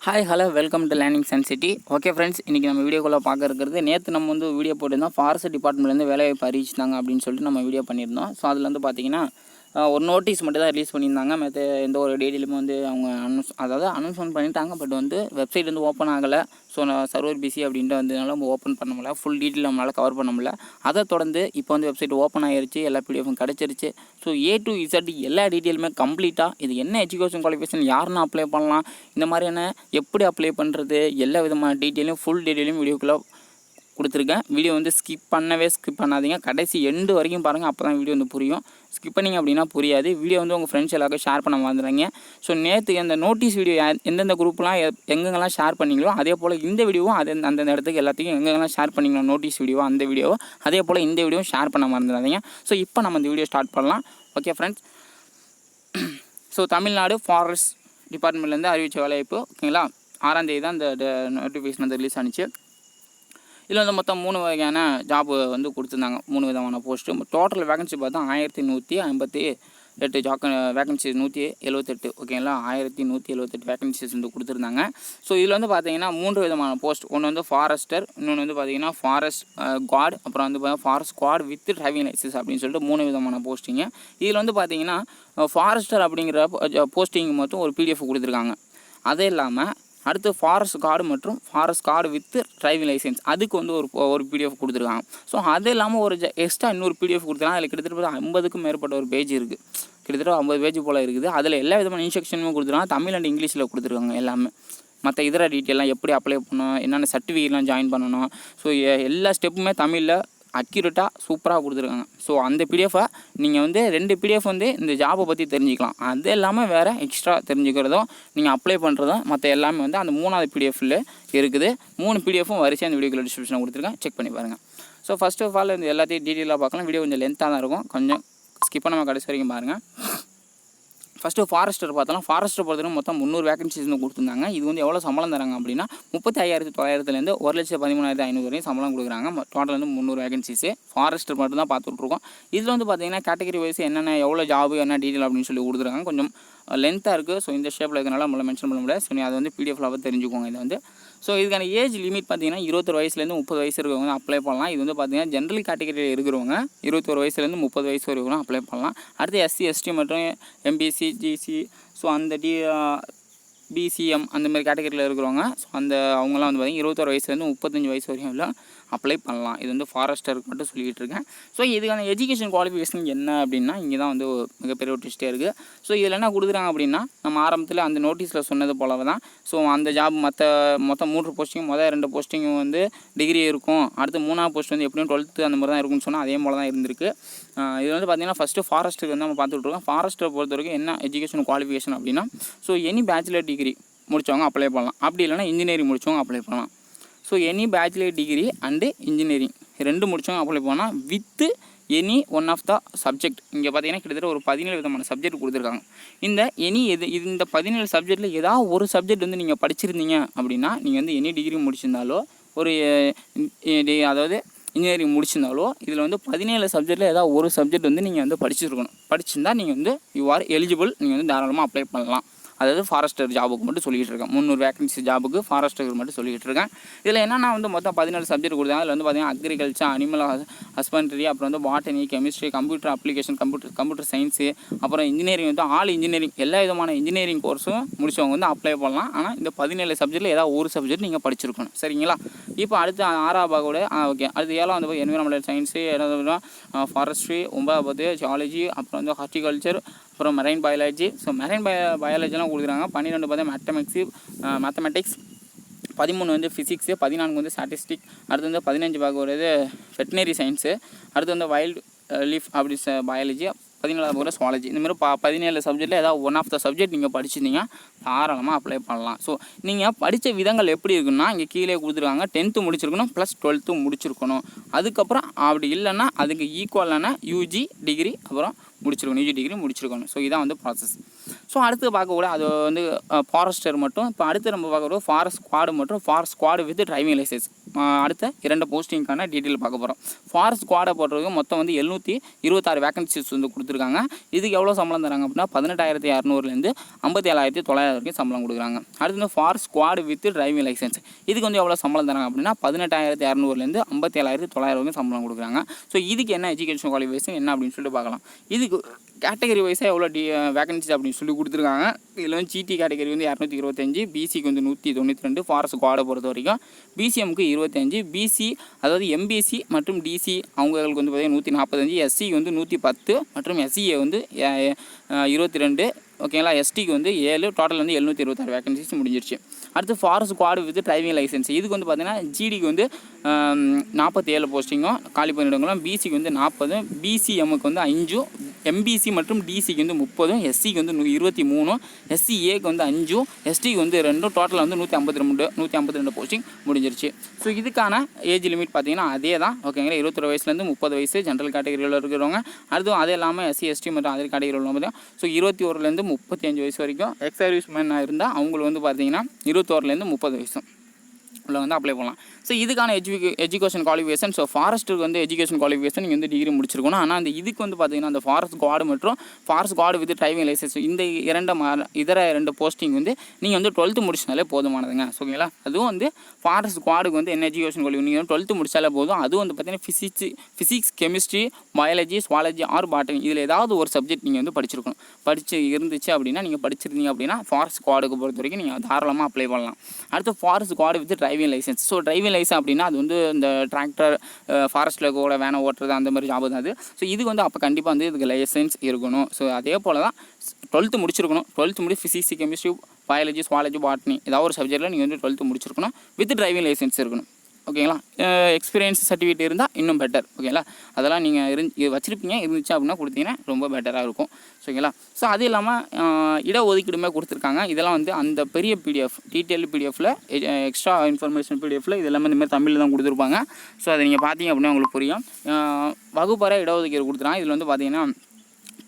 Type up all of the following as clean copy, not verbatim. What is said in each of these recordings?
Hi hello welcome to learning sun city. Okay friends, இன்றைக்கி நம்ம வீடியோக்குள்ளே பார்க்க இருக்கிறது நேற்று நம்ம வீடியோ போட்டிருந்தோம். ஃபாரஸ்ட் டிபார்ட்மெண்ட்லேருந்து வேலைவாய்ப்பு அறிவிச்சிட்டாங்க அப்படின்னு சொல்லிட்டு நம்ம வீடியோ பண்ணியிருந்தோம். ஸோ அதில் பார்த்தீங்கன்னா ஒரு நோட்டீஸ் மட்டும் தான் ரிலீஸ் பண்ணியிருந்தாங்க. மற்ற எந்த ஒரு டீட்டெயிலுமே அவங்க அனௌன்ஸ்மெண்ட் பண்ணிட்டாங்க. பட் வெப்சைட் ஓப்பன் ஆகலை. ஸோ நான் சர்வர் பிஸி அப்படின்ட்டு வந்ததுனால நம்ம ஓப்பன் பண்ண முடியல. ஃபுல் டீட்டெயில் நம்மளால் கவர் பண்ண முடியல. அதை தொடர்ந்து இப்போ வெப்சைட் ஓப்பன் ஆகிருச்சு, எல்லா பிடிஎஃப்பும் கிடச்சிருச்சு. ஸோ A to Z எல்லா டீட்டெயிலுமே கம்ப்ளீட்டாக இது என்ன எஜுகேஷன் குவாலிஃபிகேஷன், யாருன்னு அப்ளை பண்ணலாம், இந்த மாதிரியான எப்படி அப்ளை பண்ணுறது, எல்லா விதமான டீட்டெயிலும் ஃபுல் டீட்டெயிலும் வீடியோக்குள்ளே கொடுத்துருக்கேன். வீடியோ ஸ்கிப் பண்ணாதீங்க, கடைசி எண்டு வரைக்கும் பாருங்கள். அப்போ தான் வீடியோ புரியும். ஸ்கிப் பண்ணிங்க அப்படின்னா புரியாது. வீடியோ உங்கள் ஃப்ரெண்ட்ஸ் எல்லாருக்கும் ஷேர் பண்ண வந்துடுங்க. ஸோ நேற்று அந்த நோட்டீஸ் வீடியோ எந்தெந்த குரூப்லாம் எங்கெங்கெல்லாம் ஷேர் பண்ணிங்களோ அதே போல் இந்த வீடியோவும் அந்தந்த இடத்துக்கு எல்லாத்தையும் எங்கெங்கெல்லாம் ஷேர் பண்ணிங்களோ நோட்டீஸ் வீடியோ அந்த வீடியோவை அதே போல் இந்த வீடியோவும் ஷேர் பண்ண மறந்துடாதீங்க. ஸோ இப்போ நம்ம இந்த வீடியோ ஸ்டார்ட் பண்ணலாம். Okay friends, so Tamil Nadu forest டிபார்ட்மெண்ட்லேருந்து அறிவித்த வேலைவாய்ப்பு, ஓகேங்களா, 6ஆம் தேதி தான் இந்த நோட்டிஃபிகேஷன் ரிலீஸ் ஆனிச்சு. இதில் மொத்தம் 3 வகையான ஜாப் கொடுத்துருந்தாங்க. 3 விதமான போஸ்ட்டு. டோட்டல் வேகன்சி பார்த்தா 1158 வேகன்சி 178, ஓகேங்களா, 1178 வேகன்சிஸ் கொடுத்துருந்தாங்க. ஸோ இதில் பார்த்தீங்கன்னா 3 விதமான போஸ்ட். ஒன்று ஃபாரஸ்டர், இன்னொன்று பார்த்தீங்கன்னா ஃபாரஸ்ட் கார்டு, அப்புறம் forest guard with driving licence அப்படின்னு சொல்லிட்டு 3 விதமான போஸ்டிங்க. இதில் பார்த்தீங்கன்னா ஃபாரஸ்டர் அப்படிங்கிற போஸ்டிங் மொத்தம் ஒரு PDF கொடுத்துருக்காங்க. அதே இல்லாமல் அடுத்து ஃபாரஸ்ட் கார்டு மற்றும் forest guard with driving licence அதுக்கு ஒரு PDF கொடுத்துருக்காங்க. ஸோ அது இல்லாமல் ஒரு எக்ஸ்ட்ரா இன்னொரு PDF கொடுத்துருக்காங்க. அதில் கிட்டத்தட்ட 50க்கும் மேற்பட்ட ஒரு பேஜ் இருக்குது. கிட்டத்தட்ட 50 பேஜ் போல் இருக்குது. அதில் எல்லா விதமான இன்ஸ்ட்ரக்ஷனுமே கொடுத்துருக்காங்க. தமிழ் அண்ட் இங்கிலீஷில் கொடுத்துருக்காங்க எல்லாமே. மற்ற இதர டீட்டெயிலாம் எப்படி அப்ளை பண்ணணும், என்னென்ன சர்டிஃபிகேட்லாம் ஜாயின் பண்ணணும், ஸோ எல்லா ஸ்டெப்புமே தமிழில் அக்யூரேட்டாக சூப்பராக கொடுத்துருக்காங்க. ஸோ அந்த பிடிஎஃபை நீங்கள் 2 PDF இந்த ஜாபை பற்றி தெரிஞ்சுக்கலாம். அது இல்லாமல் வேறு எக்ஸ்ட்ரா தெரிஞ்சுக்கிறதும் நீங்கள் அப்ளை பண்ணுறதும் மற்ற எல்லாமே அந்த 3ஆவது PDFில் இருக்குது. 3 PDFும் வரிசையாக அந்த வீடியோக்குள்ள டிஸ்கிரிப்ஷனில் கொடுத்துருக்கேன், செக் பண்ணி பாருங்கள். ஸோ ஃபஸ்ட் ஆஃப் ஆல் எல்லாத்தையும் டீட்டெயிலாக பார்க்கலாம். வீடியோ கொஞ்சம் லென்த்தாக தான் இருக்கும், கொஞ்சம் ஸ்கிப் பண்ணாமல் கடைசி வரைக்கும் பாருங்கள். ஃபஸ்ட்டு ஃபாரஸ்டர் பார்த்தலாம். ஃபாரஸ்டர் பொறுத்தவரைக்கும் மொத்தம் 300 வேகன்சிஸ் கொடுத்துருந்தாங்க. இது எவ்வளோ சம்பளம் தராங்க அப்படின்னா 35,900 1,13,500 வரையும் சம்பளம் கொடுக்குறாங்க. டோட்டல் 300 வேகன்சிஸு ஃபாரஸ்டர் மட்டும் தான் பார்த்துட்ருக்கோம். இதில் பார்த்தீங்கன்னா கேட்டகரி வைஸ் என்னென்ன எவ்வளோ ஜாபு என்ன டீட்டெயில் அப்படின்னு சொல்லி கொடுத்துருக்காங்க. கொஞ்சம் லென்த்தாக இருக்குது. ஸோ இந்த ஷேப்பில் இருக்கிறனால நம்மளை மென்ஷன் பண்ண முடியாது. ஸோ நீ அதை PDFில் தெரிஞ்சுக்கோங்க. இது ஸோ இதுக்கான ஏஜ் லிமிட் பார்த்தீங்கன்னா 21 வயசுலேருந்து 30 வயசு இருக்கிறவங்க அப்ளை பண்ணலாம். இது பார்த்தீங்கன்னா ஜென்ரல் கேட்டகரியில் இருக்கிறவங்க 21 வயசுலேருந்து 30 வயசு வரைக்கும் அப்ளை பண்ணலாம். அடுத்து SC ST மற்றும் MBC GC, ஸோ அந்த BCM அந்த மாதிரி கேட்டகரியில் இருக்கிறவங்க, ஸோ அவங்களாம் பார்த்தீங்கன்னா 21 வயசுலேருந்து 35 வயசு வரைக்கும் அப்ளை பண்ணலாம். இது ஃபாரஸ்டருக்கு மட்டும் சொல்லிகிட்டு இருக்கேன். ஸோ இதுக்கான எஜுகேஷன் குவாலிஃபிகேஷன் என்ன அப்படின்னா இங்கே தான் மிகப்பெரிய ஒரு ட்விஸ்டே இருக்குது. ஸோ இதில் என்ன கொடுக்குறாங்க அப்படின்னா நம்ம ஆரம்பத்தில் அந்த நோட்டீஸில் சொன்னது போல தான். ஸோ அந்த ஜாப் மொத்தம் 3 போஸ்டிங், 2 போஸ்டிங்கும் டிகிரி இருக்கும். அடுத்து 3ஆவது போஸ்ட் எப்படியும் 12th அந்த மாதிரி தான் இருக்குன்னு சொன்னால் அதே போல் தான் இருந்திருக்கு. இது பார்த்தீங்கன்னா ஃபஸ்ட்டு ஃபாரஸ்ட்டுக்கு நம்ம பார்த்துட்ருக்கோம். ஃபாரஸ்ட்டை பொறுத்த வரைக்கும் என்ன எஜுகேஷன் குவாலிஃபிகேஷன் அப்படின்னா ஸோ எனி பேச்சுலர் டிகிரி முடித்தவங்க அப்ளை பண்ணலாம். அப்படி இல்லைனா இன்ஜினியரிங் முடித்தவங்க அப்ளை பண்ணலாம். So any bachelor degree and engineering 2 முடித்தவங்க அப்ளை பண்ணால் with any one of the subject. இங்கே பார்த்தீங்கன்னா கிட்டத்தட்ட ஒரு 17 விதமான சப்ஜெக்ட் கொடுத்துருக்காங்க. இந்த 17 சப்ஜெக்டில் ஏதாவது ஒரு சப்ஜெக்ட் நீங்கள் படிச்சிருந்தீங்க அப்படின்னா நீங்கள் எனி டிகிரி முடிச்சிருந்தாலோ ஒரு அதாவது இன்ஜினியரிங் முடிச்சிருந்தாலோ இதில் 17 சப்ஜெக்டில் ஏதாவது ஒரு சப்ஜெக்ட் நீங்கள் படிச்சிருக்கணும். படிச்சிருந்தா நீங்கள் யூ ஆர் எலிஜிபிள், நீங்கள் தாராளமாக அப்ளை பண்ணலாம். அதாவது ஃபாரஸ்டர் ஜாபுக்கு மட்டும் சொல்லிகிட்டு இருக்கேன். 300 வேகன்சி ஜாபுக்கு ஃபாரஸ்டருக்கு மட்டும் சொல்லிகிட்டு இருக்கேன். இதில் என்னென்னா மொத்தம் 17 சப்ஜெக்ட் கொடுத்தாங்க. அதில் பார்த்தீங்கன்னா அக்ரிகல்ச்சர், அனிமல் ஹஸ்பண்ட்ரி, அப்புறம் botany, chemistry, computer application, computer science, அப்புறம் இன்ஜினியரிங் ஆல் இன்ஜினியரிங் எல்லா விதமான இன்ஜினியரிங் கோர்ஸும் முடிச்சவங்க அப்ளை பண்ணலாம். ஆனால் இந்த 17 சப்ஜெக்ட்டில் ஏதாவது ஒரு சப்ஜெக்ட் நீங்கள் படிச்சிருக்கணும். சரிங்களா? இப்போ அடுத்து 6ஆவது பாகோட ஓகே. அடுத்து 7வது என்விரான்மெண்டல் சயின்ஸு, 7வது ஃபாரஸ்ட்ரி, 9வது ஜியாலஜி, அப்புறம் ஹார்டிகல்ச்சர், அப்புறம் மெரைன் பயாலஜி. ஸோ மெரைன் பயாலஜிலாம் கொடுக்குறாங்க. 12 பார்த்தா மேத்தமெட்டிக்ஸ், 13 ஃபிசிக்ஸு, 14 ஸ்டாட்டிஸ்டிக், அடுத்து 15 பார்க்க வெட்டினரி சயின்ஸு, அடுத்து வைல்டு லீஃப் அப்படி பயாலஜி, 17வது சுவாலஜி. இந்த மாதிரி 17 சப்ஜெக்டில் ஏதாவது ஒன் ஆஃப் த சப்ஜெக்ட் நீங்கள் படிச்சிருந்தீங்க தாராளமாக அப்ளை பண்ணலாம். ஸோ நீங்கள் படித்த விதங்கள் எப்படி இருக்குன்னா இங்கே கீழே கொடுத்துருக்காங்க. 10th முடிச்சிருக்கணும் ப்ளஸ் 12th முடிச்சிருக்கணும். அதுக்கப்புறம் அப்படி இல்லைன்னா அதுக்கு ஈக்குவலான UG டிகிரி அப்புறம் முடிச்சிருக்கணும். UG டிகிரி முடிச்சிருக்கணும். ஸோ இதான் ப்ராசஸ். ஸோ அடுத்து பார்க்கக்கூட அது வந்து ஃபாரஸ்டர் மட்டும். இப்போ அடுத்து நம்ம பார்க்கக்கூட ஃபாரஸ்ட் ஸ்குவாடு மற்றும் forest squad with driving licence அடுத்த 2 போஸ்டிங்கான டீட்டெயில் பார்க்க போகிறோம். ஃபாரஸ்ட் ஸ்குவாடை போடுறதுக்கு மொத்தம் வந்து 726 வேகன்சிஸ் வந்து கொடுத்துருக்காங்க. இதுக்கு எவ்வளோ சம்பளம் தராங்க அப்படின்னா 18,600லேருந்து 57,900 வரைக்கும் சம்பளம் கொடுக்குறாங்க. அடுத்து வந்து forest squad with driving licence இதுக்கு வந்து எவ்வளோ சம்பளம் தராங்க அப்படின்னா 18,600லேருந்து 57,900 வரைக்கும் சம்பளம் கொடுக்குறாங்க. ஸோ இதுக்கு என்ன எஜுகேஷன் குவாலிஃபிகேஷன் என்ன அப்படின்னு சொல்லிட்டு பார்க்கலாம். இதுக்கு கேட்டகரி வைஸாக எவ்வளோ வேகன்சிஸ் அப்படின்னு சொல்லி கொடுத்துருக்காங்க. இதில் வந்து ஜிடி கேட்டகரி வந்து 225, பிசிக்கு வந்து 192, ஃபாரஸ்ட் ஸ்குவாடை பொறுத்த வரைக்கும் பிசிஎம்க்கு 25, பிசி அதாவது எம்பிசி மற்றும் டிசி அவங்களுக்கு வந்து பார்த்திங்கன்னா 145, எஸ்சிக்கு வந்து 110 மற்றும் எஸ்சிஏ வந்து 22, ஓகேங்களா. எஸ்டிக்கு வந்து 7, டோட்டல் வந்து 726 வேகன்சிஸ் முடிஞ்சிருச்சு. அடுத்து forest squad with driving licence இதுக்கு வந்து பார்த்திங்கன்னா ஜிடிக்கு வந்து 47 போஸ்டிங்கும் காலி பணியிடங்களும், பிசிக்கு வந்து 40, பிசிஎம்முக்கு வந்து 5, எம்பிசி மற்றும் டிசிக்கு வந்து 30, எஸ்சிக்கு வந்து 23, எஸ்சிஏக்கு வந்து 5, எஸ்டிக்கு வந்து 2, டோட்டல் வந்து 152 போஸ்டிங் முடிஞ்சிருச்சு. ஸோ இதுக்கான ஏஜ் லிமிட் பார்த்திங்கன்னா அதே தான், ஓகேங்களா. 21 வயசுலேருந்து 30 வயசு ஜென்ரல் கேட்டகரியில் இருக்கிறவங்க. அடுத்து அதே இல்லாமல் எஸ்சி எஸ்டி மற்றும் அதர் கேட்டகரியில் உள்ளவங்க. ஸோ 21லேருந்து 35 வயசு வரைக்கும் எக்ஸ் சர்வீஸ் மேனாக இருந்தால் அவங்களுக்கு வந்து பார்த்திங்கன்னா 21லேருந்து 30 வயசு உள்ள வந்து அப்ளை பண்ணலாம். ஸோ இதுக்கான எஜுகேஷன் குவாலிஃபிகேஷன். ஸோ ஃபாரஸ்ட்டுக்கு வந்து எஜுகேஷன் குவாலிஃபிகேஷன் நீங்கள் வந்து டிகிரி முடிச்சிருக்கணும். ஆனால் அந்த இதுக்கு வந்து பார்த்திங்கன்னா அந்த ஃபாரஸ்ட் ஸ்குவாடு மற்றும் forest squad with driving licence இந்த இதர 2 போஸ்டிங் வந்து நீங்கள் வந்து 12th முடிச்சினாலே போதுமானதுங்க, ஓகேங்களா. அதுவும் வந்து ஃபாரஸ்ட் ஸ்குவாடுக்கு வந்து என்ன எஜுகேஷன் குவாலிஃபிகேஷன் நீங்கள் 12th முடிச்சாலே போதும். அதுவும் வந்து பார்த்திங்கன்னா physics, chemistry, biology, zoology or botany இதில் ஏதாவது ஒரு சப்ஜெக்ட் நீங்கள் வந்து படிச்சிருக்கணும். இருந்துச்சு அப்படின்னா நீங்கள் படிச்சிருந்தீங்க அப்படின்னா ஃபாரஸ்ட் ஸ்குவாடுக்கு பொறுத்த வரைக்கும் நீங்கள் தாராளமாக அப்ளை பண்ணலாம். அடுத்து forest squad with driving licence. So driving licence அப்படின்னா அது வந்து இந்த டிராக்டர் ஃபாரஸ்ட்டில் கூட வேனை ஓட்டுறது அந்த மாதிரி ஜாப் தான் அது. ஸோ இதுக்கு வந்து அப்போ கண்டிப்பாக வந்து இதுக்கு லைசன்ஸ் இருக்கணும். ஸோ அதே போல் தான் 12th முடிச்சிருக்கணும். 12th முடி physics, chemistry, biology, zoology, botany ஏதாவது ஒரு சப்ஜெக்ட்டில் நீங்கள் வந்து 12th முடிச்சிருக்கணும். வித் டிரைவிங் லைசன்ஸ் இருக்கணும், ஓகேங்களா. எக்ஸ்பீரியன்ஸ் சர்டிஃபிகேட் இருந்தால் இன்னும் பெட்டர், ஓகேங்களா. அதெல்லாம் நீங்கள் வச்சுருப்பீங்க, இருந்துச்சு அப்படின்னா கொடுத்தீங்கன்னா ரொம்ப பெட்டராக இருக்கும், ஓகேங்களா. ஸோ அது இல்லாமல் இடஒதுக்கீடுமே கொடுத்துருக்காங்க. இதெல்லாம் வந்து அந்த பெரிய பிடிஎஃப் டீட்டெயில் பிடிஎஃப்பில் எக்ஸ்ட்ரா இன்ஃபர்மேஷன் பிடிஎஃப்பில் இது எல்லாமே இந்தமாதிரி தமிழில் தான் கொடுத்துருப்பாங்க. ஸோ அதை நீங்கள் பார்த்தீங்க அப்படின்னா உங்களுக்கு புரியும். வகுப்பறை இடஒதுக்கீடு கொடுத்துருக்காங்க. இதில் வந்து பார்த்தீங்கன்னா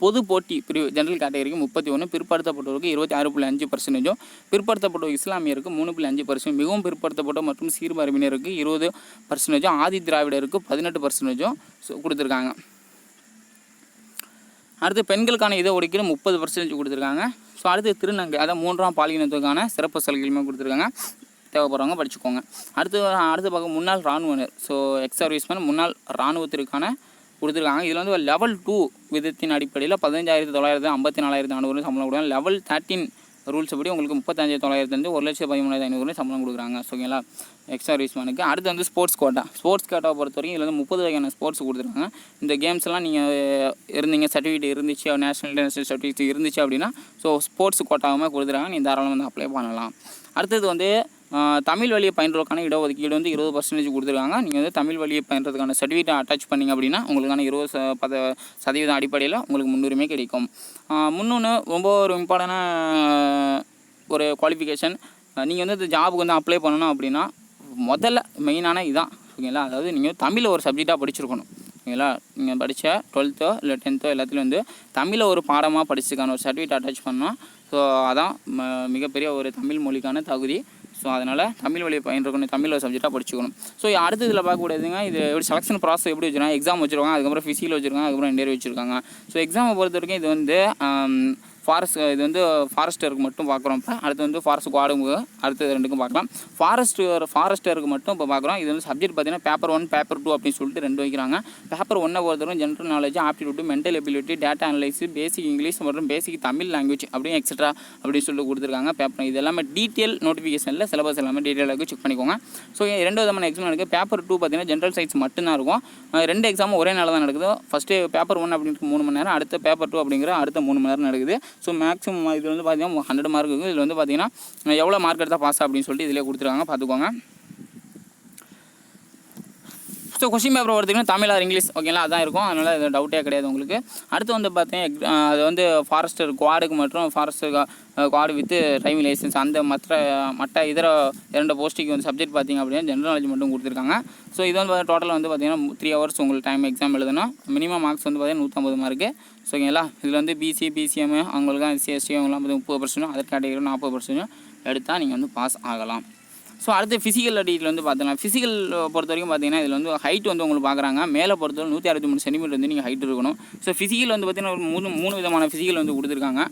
பொது போட்டி பிரிவு ஜென்ரல் கேட்டகரிக்கு 31, பிற்படுத்தப்பட்டவருக்கு 26.5%, பிற்படுத்தப்பட்ட இஸ்லாமியருக்கு 3.5%, மிகவும் பிற்படுத்தப்பட்ட மற்றும் சீர்மரபினருக்கு 20%, ஆதி திராவிடருக்கு 18% கொடுத்துருக்காங்க. அடுத்து பெண்களுக்கான இடஒதுக்கீடு 30% கொடுத்துருக்காங்க. ஸோ அடுத்து திருநங்கை அதாவது 3ஆம் பாலினத்துக்கான சிறப்பு சலுகைகளுமே கொடுத்துருக்காங்க. தேவைப்படுறவங்க படிச்சுக்கோங்க. அடுத்து பார்க்க முன்னாள் இராணுவனர். ஸோ எக்ஸ் சர்வீஸ்மேன் முன்னாள் இராணுவத்திற்கான கொடுத்துருக்காங்க. இதில் வந்து லெவல் 2 விதத்தின் அடிப்படையில் 15,900 54,400 சம்பளம் கொடுக்குறாங்க. லெவல் 13 ரூல்ஸ் படி உங்களுக்கு 35,900 1,13,500 சம்பளம் கொடுக்குறாங்க, ஓகேங்களா, எக்ஸ் சர்வீஸ்மேனுக்கு. அடுத்து வந்து ஸ்போர்ட்ஸ் கோட்டாவை பொறுத்த வரைக்கும் இதில் வந்து 30 வகையான ஸ்போர்ட்ஸ் கொடுத்துருக்காங்க. இந்த கேம்ஸ்லாம் நீங்கள் இருந்தீங்க, சர்டிஃபிகேட் இருந்துச்சு, நேஷனல் இன்டர்நேஷனல் சர்டிஃபிகேட் இருந்துச்சு அப்படின்னா ஸோ ஸ்போர்ட்ஸ் கோட்டாவுமே கொடுத்துருக்காங்க. நீங்கள் தாராளமாக வந்து அப்ளை பண்ணலாம். அடுத்தது வந்து தமிழ் வழியை பயின்றதுக்கான இடஒதுக்கீடு வந்து 20% கொடுத்துருக்காங்க. நீங்கள் வந்து தமிழ் வழியை பயின்றதுக்கான சர்டிஃபிகேட்டை அட்டாச் பண்ணிங்க அப்படின்னா உங்களுக்கான 20% அடிப்படையில் உங்களுக்கு முன்னுரிமை கிடைக்கும். முன்னொன்று ரொம்ப ஒரு இம்பார்ட்டண்டான ஒரு குவாலிஃபிகேஷன். நீங்கள் வந்து இந்த ஜாபுக்கு வந்து அப்ளை பண்ணணும் அப்படின்னா முதல்ல மெயினான இதுதான், ஓகேங்களா. அதாவது நீங்கள் தமிழில் ஒரு சப்ஜெக்டாக படிச்சிருக்கணும், ஓகேங்களா. நீங்கள் படித்த 12th இல்லை 10th எல்லாத்துலேயும் வந்து தமிழில் ஒரு பாடமாக படிச்சதுக்கான ஒரு சர்டிஃபிகேட் அட்டாச் பண்ணோம். ஸோ அதான் மிகப்பெரிய ஒரு தமிழ் மொழிக்கான தகுதி. ஸோ அதனால் தமிழ் வழியை பயின்றக்கணும், தமிழ் ஒரு சப்ஜெக்டாக படிச்சுக்கணும். ஸோ அடுத்து இதில் பார்க்கக்கூடியதுங்க, இது எப்படி செலெக்ஷன் ப்ராசஸ் எப்படி வச்சுருக்காங்க, எக்ஸாம் வச்சுருக்காங்க, அதுக்கப்புறம் ஃபிசிக்கல் வச்சுருக்காங்க, அதுக்கப்புறம் இன்டர்வியூ வச்சுருக்காங்க. ஸோ எக்ஸாமை பொறுத்த வரைக்கும் இது வந்து இது வந்து ஃபாரஸ்டருக்கு மட்டும் பார்க்குறோம். இப்போ அடுத்து வந்து ஃபாரஸ்ட் ஸ்குவாடுக்கு அடுத்து 2க்கும் பார்க்கலாம். ஃபாரஸ்டருக்கு மட்டும் இப்போ பார்க்குறோம். இது வந்து சப்ஜெக்ட் பார்த்தீங்கன்னா பேப்பர் 1 பேப்பர் 2 அப்படின்னு சொல்லிட்டு 2 வைக்கிறாங்க. பேப்பர் 1 பொறுத்தவரைக்கும் general knowledge, aptitude, mental ability, data analysis, பேசிக் இங்கிலீஷ் மற்றும் பேசிக் தமிழ் லாங்குவேஜ் அப்படின்னு எக்ஸட்ரா அப்படின்னு சொல்லிட்டு கொடுத்துருக்காங்க. பேப்பர் இது எல்லாமே டீட்டெயில் நோட்டிஃபிகேஷனில் சிலபஸ் எல்லாமே டீட்டெயிலாக செக் பண்ணிக்கோங்க. ஸோ 2 விதமான எக்ஸாம் இருக்குது. பேப்பர் 2 பார்த்தீங்கன்னா ஜென்ரல் சயின்ஸ் மட்டும்தான் இருக்கும். 2 எக்ஸாமும் ஒரே நாள் தான் நடக்குது. ஃபஸ்ட்டு பேப்பர் 1 அப்படின்ட்டு 3 மணி நேரம், அடுத்த பேப்பர் 2 அப்படிங்கிற அடுத்த 3 மணி நேரம் நடக்குது. ஸோ மேக்ஸிமம் இது வந்து பார்த்தீங்கன்னா 100 மார்க் இருக்குது. இதில் வந்து பார்த்தீங்கன்னா எவ்வளோ மார்க் எடுத்தால் பாஸ் அப்படின்னு சொல்லிட்டு இதிலே கொடுத்துருக்காங்க, பார்த்துக்கோங்க. ஸோ கொஸ்டின் பேப்பர் வரதுக்குன்னு தமிழ் ஆர் இங்கிலீஷ் ஓகேங்களா அதான் இருக்கும். அதனால் இது டவுட்டே கிடையாது உங்களுக்கு. அடுத்து வந்து பார்த்தீங்கன்னா அது வந்து ஃபாரஸ்டர் குவாடுக்கு மற்றும் forester squad with driving licence அந்த மற்ற இதர 2 போஸ்ட்டுக்கு வந்து சப்ஜெக்ட் பார்த்திங்க அப்படின்னா ஜென்ரல் நாலேஜ் மட்டும் கொடுத்துருக்காங்க. ஸோ இது வந்து டோட்டலாக வந்து பார்த்திங்கன்னா 3 ஹவர்ஸ் உங்களுக்கு டைம் எக்ஸாம் எழுதணும். மினிமம் மார்க்ஸ் வந்து பார்த்திங்கன்னா 150 மார்க்கு. ஸோ ஓகேங்களா இதில் வந்து பிசி பிசிஎம் அவங்களுக்கு SC ST அவங்களாம் 30%, அதர் கேட்டகரி 40% எடுத்தால் நீங்கள் வந்து பாஸ் ஆகலாம். ஸோ அடுத்து ஃபிசிக்கல் டீட்டெயில் வந்து பார்த்தலாம். ஃபிசிக்கல் பொறுத்த வரைக்கும் பார்த்தீங்கன்னா இதில் வந்து ஹைட் வந்து உங்களுக்கு பார்க்குறாங்க. மேலே பொறுத்தவரை 163 சென்டிமீட்டர் வந்து நீங்கள் ஹைட் இருக்கணும். ஸோ ஃபிசிக்கல் வந்து பார்த்திங்கன்னா ஒரு 3 விதமான ஃபிசிக்கல் வந்து கொடுத்துருக்காங்க.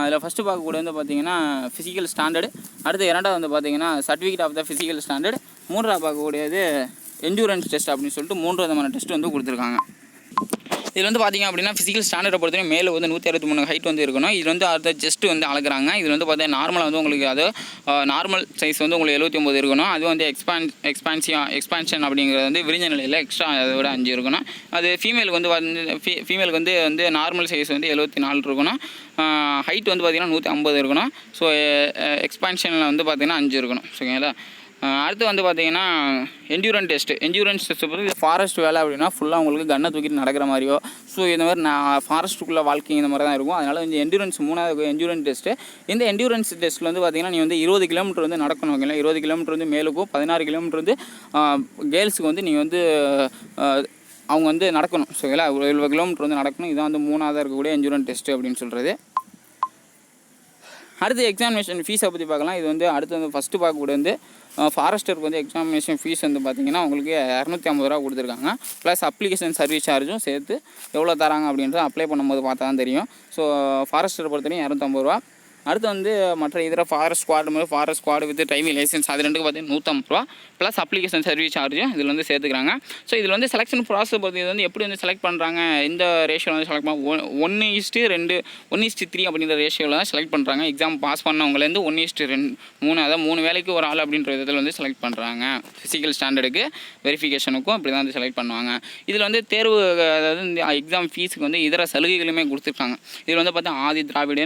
இதில் ஃபஸ்ட்டு பார்க்கக்கூடிய வந்து பார்த்திங்கன்னா ஃபிசிக்கல் ஸ்டாண்டர்டு, அடுத்து 2வது வந்து பார்த்திங்கன்னா certificate of the physical standard, 3வது பார்க்கக்கூடியது என்டூரன்ஸ் டெஸ்ட் அப்படின்னு சொல்லிட்டு 3 விதமான டெஸ்ட் வந்து கொடுத்துருக்காங்க. இதில் வந்து பார்த்திங்க அப்படின்னா ஃபிசிக்கல் ஸ்டாண்டர்டை பொறுத்தவரை மேலே வந்து 163 ஹைட் வந்து இருக்கணும். இது வந்து அடுத்த ஜஸ்ட்டு வந்து அளக்குறாங்க. இதில் வந்து பார்த்தீங்கன்னா நார்மலாக வந்து உங்களுக்கு அது நார்மல் சைஸ் வந்து உங்களுக்கு 79 இருக்கணும். அது வந்து எக்ஸ்பான்ஷன் அப்படிங்கிறது வந்து விரிஞ்ச நிலையில் எக்ஸ்ட்ரா அதை விட 5 இருக்கணும். அது ஃபீமேலுக்கு வந்து நார்மல் சைஸ் வந்து 74 இருக்கணும். ஹைட் வந்து பார்த்திங்கன்னா 150 இருக்கணும். ஸோ எக்ஸ்பான்ஷனில் வந்து பார்த்திங்கன்னா 5 இருக்கணும். ஓகேங்களா அடுத்து வந்து பார்த்திங்கன்னா என்டூரன்ஸ் டெஸ்ட்டு பொறுத்து இது ஃபாரஸ்ட் வேலை அப்படின்னா ஃபுல்லாக உங்களுக்கு கன்னை தூக்கிட்டு நடக்கிற மாதிரியோ ஸோ இந்த மாதிரி ஃபாரஸ்ட்டுக்குள்ளே வாழ்க்கை இந்த மாதிரி தான் இருக்கும். அதனால் வந்து என்டூரன்ஸ் 3வது என்டூரன்ஸ் டெஸ்ட்டு. இந்த என்டூரன்ஸ் டெஸ்ட்டில் வந்து பார்த்திங்கன்னா நீ வந்து 20 கிலோமீட்டர் வந்து நடக்கணும். ஓகேங்களா 20 கிலோமீட்டர் வந்து மேலுக்கும் 16 கிலோமீட்டர் வந்து கேர்ள்ஸுக்கு வந்து நீங்கள் வந்து அவங்க வந்து நடக்கணும். ஸோ ஓகேங்களா 70 கிலோமீட்டர் வந்து நடக்கணும். இதான் வந்து 3வது இருக்கக்கூடிய என்டூரன்ஸ் டெஸ்ட்டு அப்படின்னு சொல்கிறது. அடுத்து எக்ஸாமினேஷன் ஃபீஸை பற்றி பார்க்கலாம். இது வந்து அடுத்து வந்து ஃபஸ்ட்டு பார்க்கக்கூடிய வந்து ஃபாரஸ்டருக்கு வந்து எக்ஸாமினேஷன் ஃபீஸ் வந்து பார்த்திங்கன்னா உங்களுக்கு 250 ரூபா கொடுத்துருக்காங்க. ப்ளஸ் அப்ளிகேஷன் சர்வீஸ் சார்ஜும் சேர்த்து எவ்வளோ தராங்க அப்படின்றத அப்ளை பண்ணும்போது பார்த்தா தான் தெரியும். ஸோ ஃபாரஸ்டரை பொறுத்தவரைக்கும் 250 ரூபா. அடுத்து வந்து மற்ற இதர forest squad with driving licence அது ரெண்டுக்கு பார்த்தீங்கன்னா 150 ரூபா ப்ளஸ் அப்ளிகேஷன் சர்வீஸ் சார்ஜும் இதில் வந்து சேர்த்துக்கிறாங்க. ஸோ இதில் வந்து செலெக்ஷன் ப்ராசஸ் பற்றி இது வந்து எப்படி வந்து செலக்ட் பண்ணுறாங்க, இந்த ரேஷியோவில் வந்து செலக்ட் பண்ண 1:2 1:3 அப்படின்ற ரேஷியோவில் தான் செலக்ட் பண்ணுறாங்க. எக்ஸாம் பாஸ் பண்ணவங்கலேருந்து 1:3 அதாவது 3 வேலைக்கு ஒரு ஆள் அப்படின்ற விதத்தில் வந்து செலக்ட் பண்ணுறாங்க. ஃபிசிக்கல் ஸ்டாண்டர்டுக்கு வெரிஃபிகேஷனுக்கும் அப்படி தான் வந்து செலக்ட் பண்ணுவாங்க. இதில் வந்து தேர்வு அதாவது இந்த எக்ஸாம் ஃபீஸுக்கு வந்து இதர சலுகைகளுமே கொடுத்துருக்காங்க. இதில் வந்து பார்த்தா ஆதி திராவிட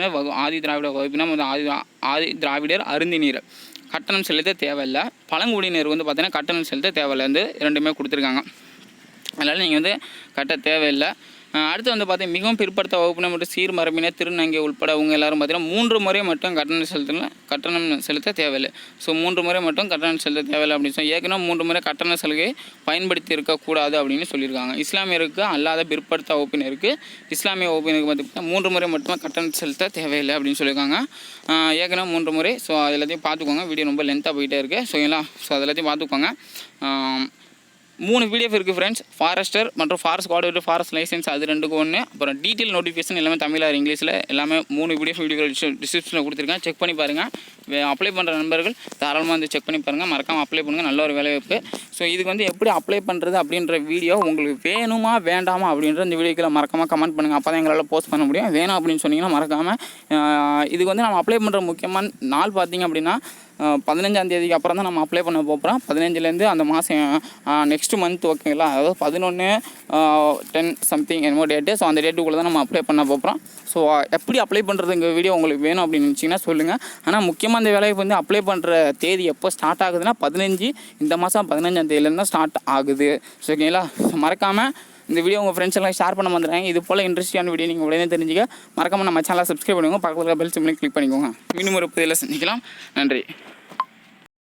ஆதி திராவிடர் அருந்தினர் கட்டணம் செலுத்த தேவையில்லை. பழங்குடியினர் வந்து பார்த்தீங்கன்னா கட்டணம் செலுத்த தேவையில்லை. வந்து 2மே கொடுத்துருக்காங்க. அதனால் நீங்கள் வந்து கட்ட தேவையில்லை. அடுத்து வந்து பார்த்தீங்கன்னா மிகவும் பிற்படுத்த வகுப்பினர் மற்றும் சீர்மரபினர் திருநங்கை உட்பட அவங்க எல்லோரும் பார்த்தீங்கன்னா 3 முறை மட்டும் கட்டணம் செலுத்த தேவையில்லை. ஸோ 3 முறை மட்டும் கட்டணம் செலுத்த தேவையில்லை அப்படின்னு சொல்லி ஏற்கனவே 3 முறை கட்டண சலுகை பயன்படுத்தி இருக்கக்கூடாது அப்படின்னு சொல்லியிருக்காங்க. இஸ்லாமியருக்கு அல்லாத பிற்படுத்த வகுப்பினருக்கு இஸ்லாமிய வகுப்பினருக்கு பார்த்திங்கன்னா 3 முறை மட்டும் கட்டணம் செலுத்த தேவையில்லை அப்படின்னு சொல்லியிருக்காங்க. ஏற்கனவே 3 முறை. ஸோ அது எல்லாத்தையும் பார்த்துக்கோங்க. வீடியோ ரொம்ப லென்த்தாக போயிட்டே இருக்குது. ஸோ அது எல்லாத்தையும் பார்த்துக்கோங்க. 3 PDF இருக்குது ஃப்ரெண்ட்ஸ். ஃபாரஸ்டர் மற்றும் ஃபாரஸ்ட் குவாடு ஃபாரஸ்ட் லைசன்ஸ் அது 2க்கு 1. அப்புறம் டீட்டெயில் நோட்டிஃபிகேஷன் எல்லாமே தமிழ் ஆர் இங்கிலீஷில் எல்லாமே 3 PDF வீடியோ டிஸ்கிரிப்ஷனில் கொடுத்துருக்கேன். செக் பண்ணி பாருங்கள். அப்ளை பண்ணுற நண்பர்கள் தாராளமாக வந்து செக் பண்ணி பாருங்கள். மறக்காமல் அப்ளை பண்ணுங்கள். நல்ல ஒரு வேலைவாய்ப்பு. ஸோ இதுக்கு வந்து எப்படி அப்ளை பண்ணுறது அப்படின்ற வீடியோ உங்களுக்கு வேணுமா வேண்டாமா அப்படின்ற இந்த வீடியோக்கில் மறக்காமல் கமெண்ட் பண்ணுங்கள். அப்போ தான் எங்களால் போஸ்ட் பண்ண முடியும். வேணும் அப்படின்னு சொன்னீங்கன்னா மறக்காமல் இதுக்கு வந்து நம்ம அப்ளை பண்ணுற முக்கியமான நாள் பார்த்திங்க அப்படின்னா 15ஆம் தேதிக்கு அப்புறம் தான் நம்ம அப்ளை பண்ண போகிறோம். 15லேருந்து அந்த மாதம் நெக்ஸ்ட் மந்த் ஓகேங்களா, அதாவது 11/10 சம்திங் என்னமோ டேட்டு. ஸோ அந்த டேட்டுக்குள்ளே தான் நம்ம அப்ளை பண்ண போகிறோம். ஸோ எப்படி அப்ளை பண்ணுறதுங்க வீடியோ உங்களுக்கு வேணும் அப்படின்னு நினச்சிங்கன்னா சொல்லுங்கள். ஆனால் முக்கியமாக இந்த வேலைக்கு வந்து அப்ளை பண்ணுற தேதி எப்போ ஸ்டார்ட் ஆகுதுன்னா 15 இந்த மாதம் 15ஆம் தேதியிலேருந்து தான் ஸ்டார்ட் ஆகுது. ஸோ ஓகேங்களா மறக்காமல் இந்த வீடியோ உங்கள் ஃப்ரெண்ட்ஸ் எல்லாம் ஷேர் பண்ண வந்துடுறாங்க. இது போல் இன்ட்ரெஸ்டிங்கான வீடியோ நீங்கள் உடனே தெரிஞ்சுக்க மறக்காமல் நம்ம சேனலை சப்ஸ்கிரைப் பண்ணுவோங்க. பக்கத்தில் பெல் சிம்லையும் கிளிக் பண்ணிக்கோங்க. மீண்டும் ஒரு பதிவில் சந்திக்கலாம். நன்றி.